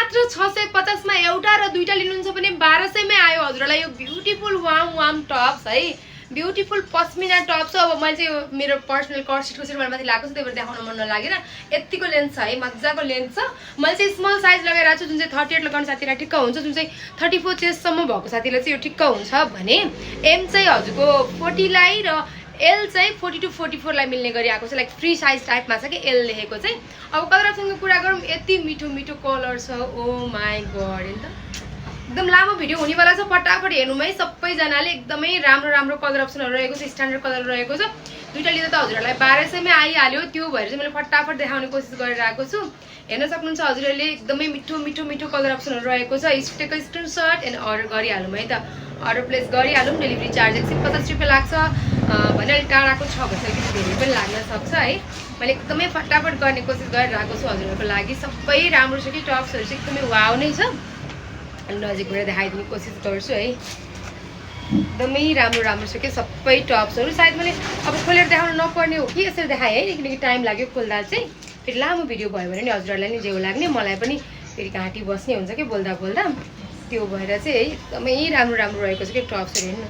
मात्र 650 मा एउटा र दुईटा लिनुहुन्छ भने 1200 मै आयो हजुरलाई यो ब्युटीफुल वाम टप्स है ब्युटीफुल पस्मिना टप्स हो। अब मैले चाहिँ मेरो पर्सनल कर्सेटको चाहिँ मैले माथि लगाएको छु त्यही भएर देखाउन मन नलागेर यतिको लेन्थ छ है मजाको लेन्थ छ। मैले चाहिँ स्मल साइज लगाइरहेको छु जुन चाहिँ 38 लगाउने साथीलाई ठिक्क हुन्छ जुन चाहिँ 34 चेस्टसम्म भएको साथीलाई चाहिँ यो ठिक्क हुन्छ भने एम चाहिँ हजुरको 40 लाई र एल चाहिँ 40 to 44 लाई मिल्ने गरी आएको छ लाइक फ्री साइज टाइपमा छ कि एल लेखेको चाहिँ। अब कलर अप्सनको कुरा गरौँ यति मिठो मिठो कलर छ ओ माई गड हैन त एकदम लामो भिडियो हुनेवाला छ फटाफट हेर्नुमै सबैजनाले एकदमै राम्रो राम्रो कलर अप्सनहरु रहेको छ स्ट्यान्डर्ड कलर रहेको छ। दुईटा लिँदा त हजुरहरुलाई 1200 मै आइहाल्यो त्यो भएर चाहिँ मैले फटाफट देखाउने कोसिस गरिरहेको छु। हेर्न सक्नुहुन्छ हजुरहरुले एकदमै मिठो मिठो मिठो कलर अप्सनहरु रहेको छ। स्टेको स्क्रिनशट एन्ड अर्डर गरिहालौँ है त अर्डर प्लेस गरिहालौँ। डेलिभरी चार्ज 150 रुपैयाँ लाग्छ भने अलि टाढाको छ भने अलिकति धेरै पनि लाग्न सक्छ है। मैले एकदमै फटाफट गर्ने कोसिस गरिरहेको छु हजुरहरुको लागि। सबै राम्रो छ कि टप्सहरु चाहिँ एकदमै वाउ नै छ नजिकबाट देखाइदिने कोसिस गर्छु है। एकदमै राम्रो राम्रो छ कि सबै टप्सहरु सायद मैले अब खोलेर देखाउन नपर्ने हो कि यसरी देखाएँ है किनकि टाइम लाग्यो खोल्दा चाहिँ फेरि लामो भिडियो भयो भने नि हजुरहरुलाई नि जेउ लाग्ने मलाई पनि फेरि घाँटी बस्ने हुन्छ कि बोल्दा बोल्दा त्यो भएर चाहिँ है एकदमै राम्रो राम्रो रहेको छ कि टप्सहरु हेर्नु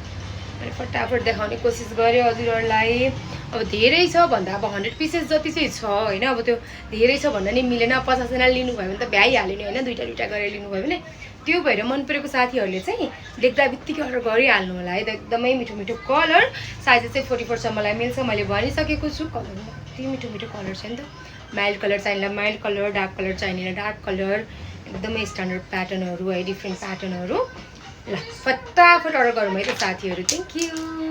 मैले फटाफट देखाउने कोसिस गरेँ हजुरहरुलाई। अब धेरै छ भन्दा अब 100 पिसेस जति चाहिँ छ हैन। अब त्यो धेरै छ भन्दा नि मिलेन 50 जना लिनुभयो भने त भ्याइहाल्यो नि हैन दुईटा दुईटा गरेर लिनुभयो भने त्यो भएर मन परेको साथीहरुले चाहिँ देख्दा बित्तिकै अर्डर गरिहाल्नु होला है। एकदमै मिठो मिठो कलर साइज चाहिँ 44 सम्मलाई मिल्छ मैले भनिसकेको छु। कलर कति मिठो मिठो कलर छ नि त माइल्ड कलर चाहिने माइल्ड कलर डार्क कलर चाहिने डार्क कलर एकदमै स्ट्यान्डर्ड प्याटर्नहरु है डिफ्रेन्ट प्याटर्नहरु। ल फटाफट अर्डर गरौँ है त साथीहरु। Thank you.